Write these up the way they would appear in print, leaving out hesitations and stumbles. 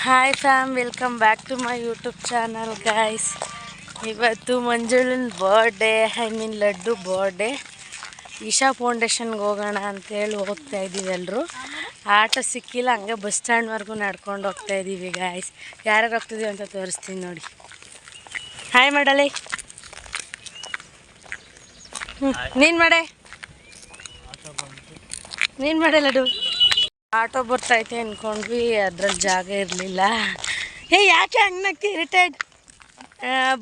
Hi fam, welcome back to my YouTube channel guys. ಇವತ್ತು ಮಂಜುಳನ birthday, Laddu birthday. Isha ಫೌಂಡೇಶನ್ಗೆ ಹೋಗೋಣ ಅಂತೇಳಿ ಹೋಗ್ತಾ ಇದ್ದೀವಿ ಎಲ್ಲರೂ. ಆಟೋ ಸಿಕ್ಕಿಲ್ಲ, ಹಂಗೆ ಬಸ್ ಸ್ಟ್ಯಾಂಡ್ವರೆಗೂ ನಡ್ಕೊಂಡು ಹೋಗ್ತಾ ಇದ್ದೀವಿ ಗೈಸ್. ಯಾರ್ಯಾರು ಹೋಗ್ತಿದ್ದೀವಿ ಅಂತ ತೋರಿಸ್ತೀನಿ ನೋಡಿ. ಹಾಯ್ ಮಾಡಲೆ, ನೀನು ಮಾಡೆ ಲಡ್ಡು. ಆಟೋ ಬರ್ತೈತೆ ಅಂದ್ಕೊಂಡ್ವಿ, ಅದ್ರಲ್ಲಿ ಜಾಗ ಇರಲಿಲ್ಲ. ಯಾಕೆ ಹಂಗೆ ಇರಿಟೇಟ್?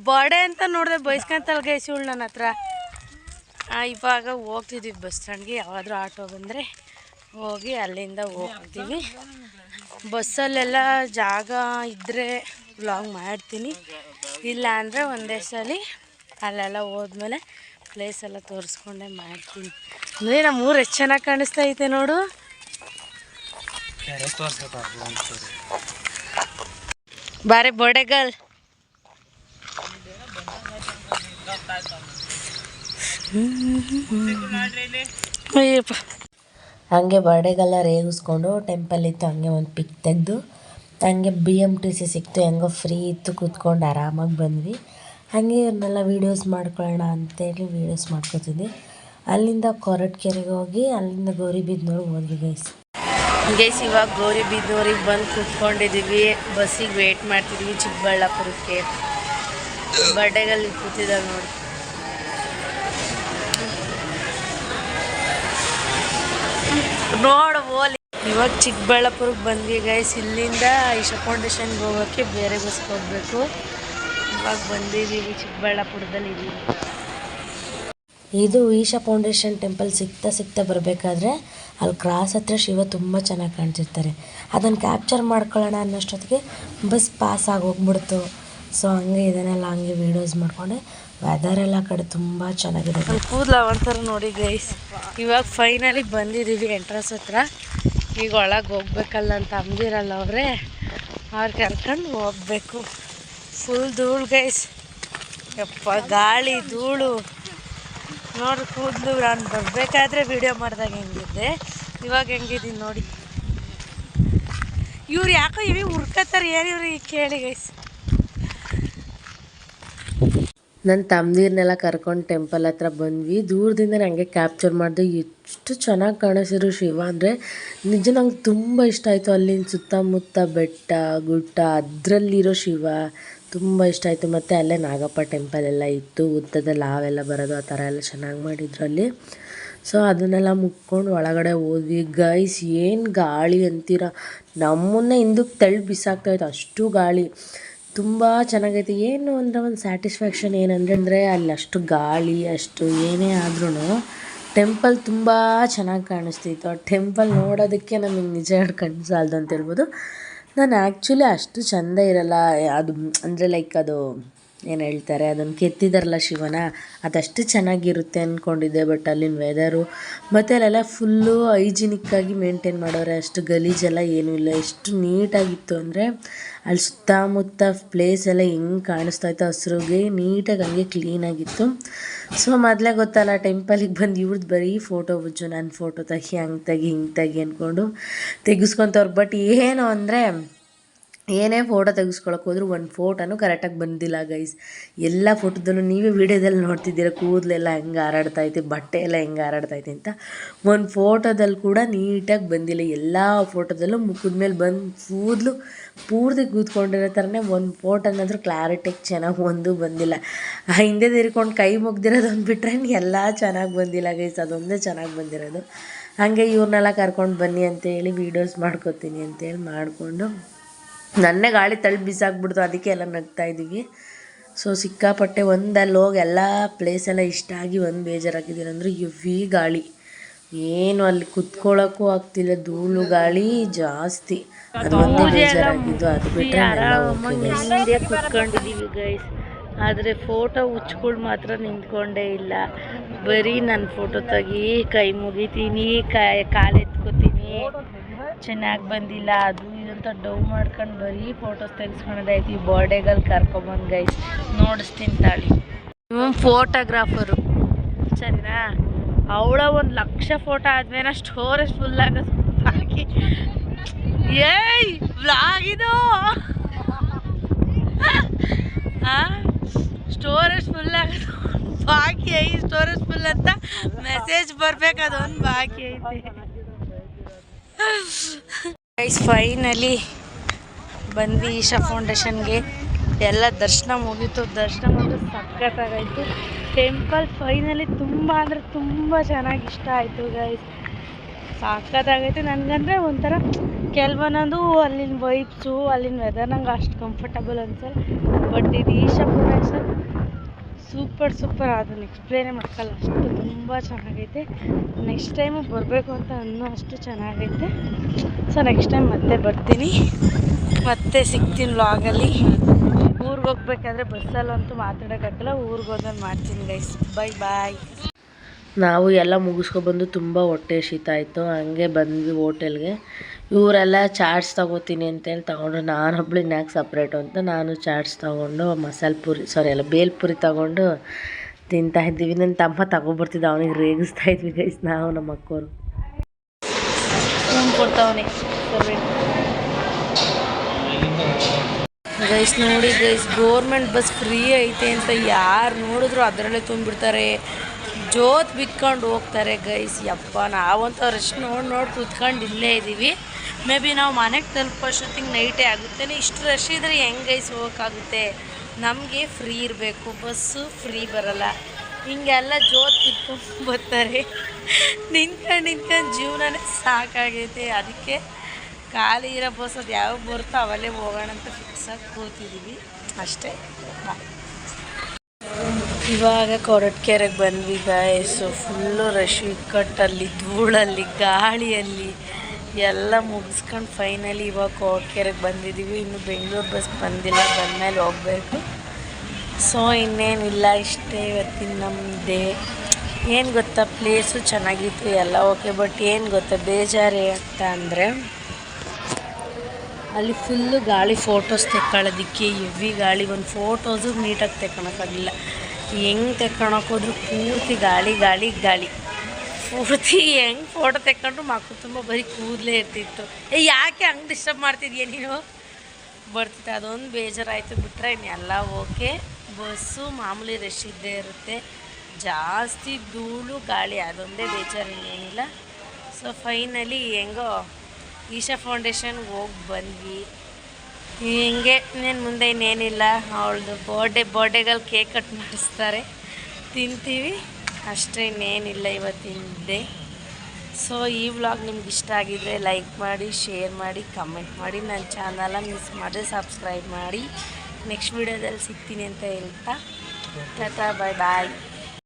ಬರ್ಡೇ ಅಂತ ನೋಡಿದೆ, ಬೈಸ್ಕೊಂತಲ್ಲ ಗೈಸ್ ಇವಳು ನನ್ನ ಹತ್ರ. ಇವಾಗ ಹೋಗ್ತಿದ್ದೀವಿ ಬಸ್ ಸ್ಟ್ಯಾಂಡ್ಗೆ. ಯಾವಾದರೂ ಆಟೋ ಬಂದರೆ ಹೋಗಿ ಅಲ್ಲಿಂದ ಹೋಗ್ತೀವಿ. ಬಸ್ಸಲ್ಲೆಲ್ಲ ಜಾಗ ಇದ್ದರೆ ವ್ಲಾಗ್ ಮಾಡ್ತೀನಿ, ಇಲ್ಲ ಅಂದರೆ ಒಂದೇ ಸಲ ಅಲ್ಲೆಲ್ಲ ಹೋದ್ಮೇಲೆ ಪ್ಲೇಸೆಲ್ಲ ತೋರಿಸ್ಕೊಂಡೇ ಮಾಡ್ತೀನಿ. ಅಂದರೆ ನಮ್ಮ ಊರು ಎಷ್ಟು ಚೆನ್ನಾಗಿ ಕಾಣಿಸ್ತಾ ಐತೆ ನೋಡು. ಬಾರೆ ಬರ್ಡೇ ಗರ್ಲ್. ಹಂಗೆ ಬರ್ಡೇಗೆಲ್ಲ ರೇಗಿಸ್ಕೊಂಡು ಟೆಂಪಲ್ ಇತ್ತು, ಹಂಗೆ ಒಂದು ಪಿಕ್ ತೆಗೆದು ಹಂಗೆ BMTC ಸಿಕ್ತು. ಹೆಂಗೋ ಫ್ರೀ ಇತ್ತು, ಕೂತ್ಕೊಂಡು ಆರಾಮಾಗಿ ಬಂದ್ವಿ. ಹಾಗೆ ಇವ್ರನ್ನೆಲ್ಲ ವೀಡಿಯೋಸ್ ಮಾಡ್ಕೊಳ್ಳೋಣ ಅಂತೇಳಿ ವೀಡಿಯೋಸ್ ಮಾಡ್ಕೊತಿದ್ವಿ. ಅಲ್ಲಿಂದ ಕೊರಟಗೆರೆಗೆ ಹೋಗಿ ಅಲ್ಲಿಂದ ಗೌರಿಬಿದನೂರಿಗೆ ಹೋದ್ವಿ ಗೈಸ್. ಇವಾಗ ಗೌರಿಬಿದನೂರಿಗೆ ಬಂದು ಕೂತ್ಕೊಂಡಿದ್ದೀವಿ. ಬಸ್ಸಿಗೆ ವೇಟ್ ಮಾಡ್ತಿದ್ದೀವಿ ಚಿಕ್ಕಬಳ್ಳಾಪುರಕ್ಕೆ. ಬರ್ಡೇಗಲ್ಲಿ ಕೂತಿದ್ದಾವೆ ನೋಡಿ. ನೋಡು ಓಲಿ. ಇವಾಗ ಚಿಕ್ಕಬಳ್ಳಾಪುರಕ್ಕೆ ಬಂದ್ವಿ ಗೈಸ್. ಇಲ್ಲಿಂದ ಈಶಾ ಫೌಂಡೇಶನ್ಗೆ ಹೋಗೋಕ್ಕೆ ಬೇರೆ ಬಸ್ಗೆ ಹೋಗಬೇಕು. ಇವಾಗ ಬಂದಿದ್ದೀವಿ, ಚಿಕ್ಕಬಳ್ಳಾಪುರದಲ್ಲಿ ಇದ್ದೀವಿ. ಇದು ಈಶಾ ಫೌಂಡೇಶನ್ ಟೆಂಪಲ್ ಸಿಗ್ತಾ ಬರಬೇಕಾದ್ರೆ ಅಲ್ಲಿ ಕ್ರಾಸ್ ಹತ್ರ ಶಿವ ತುಂಬ ಚೆನ್ನಾಗಿ ಕಾಣ್ತಿರ್ತಾರೆ. ಅದನ್ನು ಕ್ಯಾಪ್ಚರ್ ಮಾಡ್ಕೊಳ್ಳೋಣ ಅನ್ನೋಷ್ಟೊತ್ತಿಗೆ ಬಸ್ ಪಾಸ್ ಆಗಿ ಹೋಗ್ಬಿಡ್ತು. ಸೊ ಹಂಗೆ ಇದನ್ನೆಲ್ಲ ಹಂಗೆ ವೀಡಿಯೋಸ್ ಮಾಡಿಕೊಂಡೆ. ವೆದರೆಲ್ಲ ಕಡೆ ತುಂಬ ಚೆನ್ನಾಗಿದೆ. ಕೂದಲ ಒಂಥರ ನೋಡಿ ಗೈಸ್. ಇವಾಗ ಫೈನಲಿ ಬಂದಿದ್ದೀವಿ ಎಂಟ್ರೆನ್ಸ್ ಹತ್ರ. ಈಗ ಒಳಗೆ ಹೋಗ್ಬೇಕಲ್ಲ ಅಂತ ಅಂದಿರಲ್ಲ ಅವರೇ, ಅವ್ರು ಕರ್ಕೊಂಡು ಹೋಗ್ಬೇಕು. ಫುಲ್ ಧೂಳು ಗೈಸ್, ಯಪ್ಪ ಗಾಳಿ ಧೂಳು ನೋಡ್ರಿ. ಕೂದಲು ನಾನು ಬರಬೇಕಾದ್ರೆ ವೀಡಿಯೋ ಮಾಡಿದಾಗ ಹೆಂಗಿದ್ದೆ, ಇವಾಗ ಹೆಂಗಿದ್ದೀನಿ ನೋಡಿ. ಇವ್ರು ಯಾಕೋ ಇವಿ ಹುರ್ಕತ್ತಾರೆ, ಏನಿವ್ರು ಈಗ ಕೇಳಿ ಗೈಸ್. ನನ್ನ ತಮ್ಮನೀರನ್ನೆಲ್ಲ ಕರ್ಕೊಂಡು ಟೆಂಪಲ್ ಹತ್ರ ಬಂದ್ವಿ. ದೂರದಿಂದ ನನಗೆ ಕ್ಯಾಪ್ಚರ್ ಮಾಡಿದೆ. ಎಷ್ಟು ಚೆನ್ನಾಗಿ ಕಾಣಿಸಿದ್ರು ಶಿವ ಅಂದರೆ ನಿಜ, ನಂಗೆ ತುಂಬ ಇಷ್ಟ ಆಯಿತು. ಅಲ್ಲಿನ ಸುತ್ತಮುತ್ತ ಬೆಟ್ಟ ಗುಡ್ಡ, ಅದರಲ್ಲಿರೋ ಶಿವ ತುಂಬ ಇಷ್ಟ ಆಯಿತು. ಮತ್ತು ಅಲ್ಲೇ ನಾಗಪ್ಪ ಟೆಂಪಲ್ ಎಲ್ಲ ಇತ್ತು, ಉದ್ದದಲ್ಲಿ ಹಾವೆಲ್ಲ ಬರೋದು ಆ ಥರ ಎಲ್ಲ ಚೆನ್ನಾಗಿ ಮಾಡಿದ್ರು ಅಲ್ಲಿ. ಸೊ ಅದನ್ನೆಲ್ಲ ಮುಕ್ಕೊಂಡು ಒಳಗಡೆ ಹೋದ್ವಿ ಗೈಸ್. ಏನು ಗಾಳಿ ಅಂತೀರ, ನಮ್ಮನ್ನೇ ಹಿಂದಕ್ಕೆ ತಳ್ಳಿ ಬಿಸಾಕ್ತಾಯಿತ್ತು, ಅಷ್ಟು ಗಾಳಿ. ತುಂಬ ಚೆನ್ನಾಗೈತೆ. ಏನು ಅಂದರೆ ಒಂದು ಸ್ಯಾಟಿಸ್ಫ್ಯಾಕ್ಷನ್ ಏನಂದರೆ ಅಲ್ಲಿ ಅಷ್ಟು ಗಾಳಿ, ಅಷ್ಟು ಏನೇ ಆದ್ರೂ ಟೆಂಪಲ್ ತುಂಬ ಚೆನ್ನಾಗಿ ಕಾಣಿಸ್ತಿತ್ತು. ಆ ಟೆಂಪಲ್ ನೋಡೋದಕ್ಕೆ ನಮಗೆ ನಿಜ ಕಣ್ಣು ಸಾಲದು ಅಂತ ಹೇಳ್ಬೋದು. ನಾನು ಆ್ಯಕ್ಚುಲಿ ಅಷ್ಟು ಚೆಂದ ಇರಲ್ಲ ಅದು, ಅಂದರೆ ಲೈಕ್ ಅದು ಏನು ಹೇಳ್ತಾರೆ, ಅದನ್ನು ಕೆತ್ತಿದಾರಲ್ಲ ಶಿವನ, ಅದಷ್ಟು ಚೆನ್ನಾಗಿರುತ್ತೆ ಅಂದ್ಕೊಂಡಿದ್ದೆ. ಬಟ್ ಅಲ್ಲಿನ ವೆದರು ಮತ್ತು ಅಲ್ಲೆಲ್ಲ ಫುಲ್ಲು ಹೈಜಿನಿಕ್ಕಾಗಿ ಮೇಂಟೈನ್ ಮಾಡೋರೆ, ಅಷ್ಟು ಗಲೀಜೆಲ್ಲ ಏನೂ ಇಲ್ಲ. ಎಷ್ಟು ನೀಟಾಗಿತ್ತು ಅಂದರೆ ಅಲ್ಲಿ ಸುತ್ತಮುತ್ತ ಪ್ಲೇಸ್ ಎಲ್ಲ ಹೆಂಗೆ ಕಾಣಿಸ್ತಾಯಿತ್ತು ಹಸ್ರುಗೆ, ನೀಟಾಗಿ ಹಂಗೆ ಕ್ಲೀನಾಗಿತ್ತು. ಸೊ ಮೊದಲೇ ಗೊತ್ತಲ್ಲ, ಟೆಂಪಲಿಗೆ ಬಂದು ಇವ್ರದ್ದು ಬರೀ ಫೋಟೋ ಬುಜ್ಜು, ನನ್ನ ಫೋಟೋ ತೆಗಿ, ಹಂಗೆ ತೆಗಿ ಹಿಂಗೆ ತೆಗಿ ಅಂದ್ಕೊಂಡು ತೆಗಿಸ್ಕೊತವ್ರು. ಬಟ್ ಏನು ಅಂದರೆ ಏನೇ ಫೋಟೋ ತೆಗೆಸ್ಕೊಳಕ್ಕೆ ಹೋದ್ರು ಒಂದು ಫೋಟೋನೂ ಕರೆಕ್ಟಾಗಿ ಬಂದಿಲ್ಲ ಗೈಸ್. ಎಲ್ಲ ಫೋಟೋದಲ್ಲೂ ನೀವೇ ವೀಡಿಯೋದಲ್ಲಿ ನೋಡ್ತಿದ್ದೀರ, ಕೂದಲೆಲ್ಲ ಹೆಂಗೆ ಹಾರಾಡ್ತೈತೆ, ಬಟ್ಟೆ ಎಲ್ಲ ಹೆಂಗೆ ಹಾರಾಡ್ತೈತೆ ಅಂತ. ಒಂದು ಫೋಟೋದಲ್ಲಿ ಕೂಡ ನೀಟಾಗಿ ಬಂದಿಲ್ಲ. ಎಲ್ಲ ಫೋಟೋದಲ್ಲೂ ಮುಖದ ಮೇಲೆ ಬಂದು ಕೂದಲು ಪೂರ್ತಿ ಕೂತ್ಕೊಂಡಿರೋ ಥರನೇ ಒಂದು ಫೋಟೋನಾದರೂ ಕ್ಲಾರಿಟಿಗೆ ಚೆನ್ನಾಗಿ ಒಂದು ಬಂದಿಲ್ಲ. ಹಿಂದೆ ತಿರ್ಕೊಂಡು ಕೈ ಮುಗ್ದಿರೋದು ಒಂದು ಬಿಟ್ರೆ ಎಲ್ಲ ಚೆನ್ನಾಗಿ ಬಂದಿಲ್ಲ ಗೈಸ್. ಅದೊಂದೇ ಚೆನ್ನಾಗಿ ಬಂದಿರೋದು. ಹಾಗೆ ಇವ್ರನ್ನೆಲ್ಲ ಕರ್ಕೊಂಡು ಬನ್ನಿ ಅಂತೇಳಿ ವೀಡಿಯೋಸ್ ಮಾಡ್ಕೊತೀನಿ ಅಂತೇಳಿ ಮಾಡಿಕೊಂಡು ನನ್ನೇ ಗಾಳಿ ತಳ್ಳಿ ಬಿಸಾಕ್ಬಿಡ್ತು, ಅದಕ್ಕೆ ಎಲ್ಲ ನಗ್ತಾಯಿದ್ದೀವಿ. ಸೊ ಸಿಕ್ಕಾಪಟ್ಟೆ ಅಲ್ಲಿ ಹೋಗಿ ಎಲ್ಲ ಪ್ಲೇಸೆಲ್ಲ ಇಷ್ಟ ಆಗಿ ಒಂದು ಬೇಜಾರಾಗಿದ್ದೀನಿ ಅಂದರೆ ಹೆವಿ ಗಾಳಿ. ಏನು ಅಲ್ಲಿ ಕುತ್ಕೊಳ್ಳೋಕ್ಕೂ ಆಗ್ತಿಲ್ಲ, ಧೂಳು ಗಾಳಿ ಜಾಸ್ತಿ. ಅದು ಒಂದೇ ಬೇಜಾರಾಗಿದ್ದು, ಅದು ಬಿಟ್ಟರೆ ಕುತ್ಕೊಂಡಿದ್ದೀವಿ ಗೈಸ್. ಆದರೆ ಫೋಟೋ ಹುಚ್ಗಳು ಮಾತ್ರ ನಿಂತ್ಕೊಂಡೇ ಇಲ್ಲ. ಬರೀ ನನ್ನ ಫೋಟೋ ತೆಗಿ, ಕೈ ಮುಗಿತೀನಿ, ಕಾಲೆತ್ಕೋತೀನಿ, ಚೆನ್ನಾಗಿ ಬಂದಿಲ್ಲ ಅದು ಇದಂತ ಡವ್ ಮಾಡ್ಕೊಂಡು ಬರೀ ಫೋಟೋಸ್ ತೆಗೆಸ್ಕೊಳೋದಾಯ್ತು. ಈ ಬರ್ಡೇಗಲ್ಲಿ ಕರ್ಕೊಬಂದು ಗೈಸ್ ನೋಡಿಸ್ತೀನಿ ತಾಳಿ. ಫೋಟೋಗ್ರಾಫರು ಸರಿನಾ, ಅವಳ 1,00,000 ಫೋಟೋ ಆದ್ಮೇಲೆ ಸ್ಟೋರೇಜ್ ಫುಲ್ ಆಗೋದು ಹಾಕಿ ಏಯ್ ವ್ಲಾಗ್ ಇದು ಸ್ಟೋರೇಜ್ ಫುಲ್ ಆಗೋದು ಬಾಕಿ ಐತಿ, ಸ್ಟೋರೇಜ್ ಫುಲ್ ಅಂತ ಮೆಸೇಜ್ ಬರ್ಬೇಕು, ಅದೊಂದು ಬಾಕಿ ಐತಿ ಗೈಸ್. ಫೈನಲಿ ಬಂದ್ವಿ ಈಶಾ ಫೌಂಡೇಶನ್ಗೆ. ಎಲ್ಲ ದರ್ಶನ ಮುಗೀತು, ದರ್ಶನ ಮಾತ್ರ ಸಖತ್ತಾಗಾಯಿತು. ಟೆಂಪಲ್ ಫೈನಲಿ ತುಂಬ ಅಂದರೆ ತುಂಬ ಚೆನ್ನಾಗಿ ಇಷ್ಟ ಆಯಿತು ಗೈಸ್, ಸಖತ್ತಾಗೈತೆ. ನನಗಂದರೆ ಒಂಥರ ಕೆಲವೊಂದೊಂದು ಅಲ್ಲಿನ ವೈಬ್ಸು, ಅಲ್ಲಿನ ವೆದರ್ ನಂಗೆ ಅಷ್ಟು ಕಂಫರ್ಟಬಲ್ ಅನ್ಸಲ್ಲ. ಬಟ್ ಇದು ಈಶಾ ಫೌಂಡೇಶನ್ ಸೂಪರ್ ಅದನ್ನು ಎಕ್ಸ್ಪ್ಲೇನೇ ಮಾಡ್ಕಲ್ಲ, ಅಷ್ಟು ತುಂಬ ಚೆನ್ನಾಗೈತೆ. ನೆಕ್ಸ್ಟ್ ಟೈಮು ಬರಬೇಕು ಅಂತ ಅನ್ನೋ ಅಷ್ಟು ಚೆನ್ನಾಗೈತೆ. ಸೊ ನೆಕ್ಸ್ಟ್ ಟೈಮ್ ಮತ್ತೆ ಬರ್ತೀನಿ, ಮತ್ತೆ ಸಿಗ್ತೀನಿ ವ್ಲಾಗಲ್ಲಿ. ಊರಿಗೆ ಹೋಗ್ಬೇಕಾದ್ರೆ ಬಸ್ಸಲ್ಲಂತೂ ಮಾತಾಡೋಕ್ಕಾಗಲ್ಲ, ಊರಿಗೆ ಹೋದ್ಮೇಲೆ ಮಾಡ್ತೀನಿ ಗೈಸ್. ಬಾಯ್. ನಾವು ಎಲ್ಲ ಮುಗಿಸ್ಕೊಬಂದು ತುಂಬ ಹೊಟ್ಟೆ ಶೀತ ಆಯಿತು, ಹಂಗೆ ಬಂದ್ವಿ ಹೋಟೆಲ್ಗೆ. ಇವರೆಲ್ಲ ಚಾಟ್ಸ್ ತೊಗೋತೀನಿ ಅಂತೇಳಿ ತೊಗೊಂಡ್ರು, ನಾನೊಬ್ಳು ಇನ್ಯಾಕೆ ಸಪ್ರೇಟು ಅಂತ ನಾನು ಚಾಟ್ಸ್ ತೊಗೊಂಡು ಬೇಲ್ಪುರಿ ತೊಗೊಂಡು ತಿಂತಾಯಿದ್ದೀವಿ. ನನ್ನ ತಮ್ಮ ತಗೊಬರ್ತಿದ್ದ, ಅವನಿಗೆ ರೇಗಿಸ್ತಾಯಿದ್ವಿ ಗೈಸ್ ನಾವು ನಮ್ಮ ಅಕ್ಕೋರು. ಕೊಡ್ತಾವನೆ ಗೈಸ್. ನೋಡಿ ಗೈಸ್, ಗೋರ್ಮೆಂಟ್ ಬಸ್ ಫ್ರೀ ಐತೆ ಅಂತ ಯಾರು ನೋಡಿದ್ರು ಅದರಲ್ಲೇ ತುಂಬಿಡ್ತಾರೆ, ಜೋತ್ ಬಿತ್ಕೊಂಡು ಹೋಗ್ತಾರೆ ಗೈಸ್. ಯಪ್ಪ, ನಾವಂತೂ ರಶ್ ನೋಡಿ ಕೂತ್ಕೊಂಡು ಇಲ್ಲೇ ಇದ್ದೀವಿ. ಮೇ ಬಿ ನಾವು ಮನೆಗೆ ತಲುಪೋಷ್ಟೊತ್ತಿಗೆ ನೈಟೇ ಆಗುತ್ತೆ. ಇಷ್ಟು ರಶ್ ಇದ್ದರೆ ಹೆಂಗೆ ಗೈಸ್ ಹೋಗೋಕ್ಕಾಗುತ್ತೆ? ನಮಗೆ ಫ್ರೀ ಇರಬೇಕು, ಬಸ್ಸು ಫ್ರೀ ಬರಲ್ಲ. ಹಿಂಗೆಲ್ಲ ಜೋತ್ ಬಿತ್ಕೊಂಡು ಬರ್ತಾರೆ. ನಿಂತ್ಕೊಂಡು ಜೀವನನೇ ಸಾಕಾಗೈತೆ. ಅದಕ್ಕೆ ಖಾಲಿ ಇರೋ ಬಸ್ ಅದು ಯಾವಾಗ ಬರುತ್ತೋ ಅವಲ್ಲೇ ಹೋಗೋಣ ಅಂತ ಫಿಕ್ಸ್ ಆಗಿ ಕೂತಿದ್ದೀವಿ ಅಷ್ಟೇ. ಇವಾಗ ಕೊರಟಗೆರೆಗೆ ಬಂದ್ವಿ ಗಾಯ್ಸು. ಫುಲ್ಲು ರಶ್, ಇಕ್ಕಟ್ಟಲ್ಲಿ, ಧೂಳಲ್ಲಿ, ಗಾಳಿಯಲ್ಲಿ ಎಲ್ಲ ಮುಗಿಸ್ಕೊಂಡು ಫೈನಲಿ ಇವಾಗ ಕೊರಟಗೆರೆಗೆ ಬಂದಿದ್ದೀವಿ. ಇನ್ನು ಬೆಂಗಳೂರು ಬಸ್ ಬಂದಿಲ್ಲ, ಬಂದಮೇಲೆ ಹೋಗಬೇಕು. ಸೊ ಇನ್ನೇನಿಲ್ಲ, ಇಷ್ಟೇ ಇವತ್ತಿನ ನಮ್ಮದೇ. ಏನು ಗೊತ್ತಾ, ಪ್ಲೇಸು ಚೆನ್ನಾಗಿತ್ತು ಎಲ್ಲ ಓಕೆ, ಬಟ್ ಏನು ಗೊತ್ತಾ ಬೇಜಾರು ಅಂತ ಅಂದರೆ ಅಲ್ಲಿ ಫುಲ್ಲು ಗಾಳಿ. ಫೋಟೋಸ್ ತೆಕ್ಕೊಳ್ಳೋದಕ್ಕೆ ಹೆವಿ ಗಾಳಿ, ಒಂದು ಫೋಟೋಸು ನೀಟಾಗಿ ತೆಕ್ಕೊಳಕ್ಕಾಗಲಿಲ್ಲ. ಹೆಂಗೆ ತೆಕ್ಕೊಳಕ್ಕೋದ್ರು ಪೂರ್ತಿ ಗಾಳಿ ಪೂರ್ತಿ. ಹೆಂಗೆ ಫೋಟೋ ತೆಕ್ಕೊಂಡ್ರು ಮಕ್ಕಳು ತುಂಬ ಬರೀ ಕೂದಲೇ ಇರ್ತಿತ್ತು. ಯಾಕೆ ಹಂಗೆ ಡಿಸ್ಟರ್ಬ್ ಮಾಡ್ತಿದ್ಯಾ ನೀನು? ಬರ್ತಿತ್ತು, ಅದೊಂದು ಬೇಜಾರಾಯಿತು. ಬಿಟ್ಟರೆ ಇನ್ನೆಲ್ಲ ಓಕೆ. ಬಸ್ಸು ಮಾಮೂಲಿ ರಶ್ ಇದ್ದೇ ಇರುತ್ತೆ, ಜಾಸ್ತಿ ಧೂಳು ಗಾಳಿ, ಅದೊಂದೇ ಬೇಜಾರು, ಇನ್ನೇನಿಲ್ಲ. ಸೊ ಫೈನಲಿ ಹೆಂಗೋ ಈಶಾ ಫೌಂಡೇಶನ್ಗೆ ಹೋಗಿ ಬಂದ್ವಿ. ಹಿಂಗೆ ಇನ್ನೇನು ಮುಂದೆ ಇನ್ನೇನಿಲ್ಲ. ಅವಳದು ಬರ್ಡೇಗಳು ಕೇಕ್ ಕಟ್ ಮಾಡಿಸ್ತಾರೆ, ತಿಂತೀವಿ ಅಷ್ಟೇ, ಇನ್ನೇನಿಲ್ಲ ಇವತ್ತಿನ ಡೇ. ಸೊ ಈ ವ್ಲಾಗ್ ನಿಮ್ಗೆ ಇಷ್ಟ ಆಗಿದ್ರೆ ಲೈಕ್ ಮಾಡಿ, ಶೇರ್ ಮಾಡಿ, ಕಮೆಂಟ್ ಮಾಡಿ. ನನ್ನ ಚಾನಲ ಮಿಸ್ ಮಾಡಿದ್ರೆ ಸಬ್ಸ್ಕ್ರೈಬ್ ಮಾಡಿ. ನೆಕ್ಸ್ಟ್ ವೀಡಿಯೋದಲ್ಲಿ ಸಿಗ್ತೀನಿ ಅಂತ ಹೇಳ್ತಾ ಟಾಟಾ ಬಾಯ್.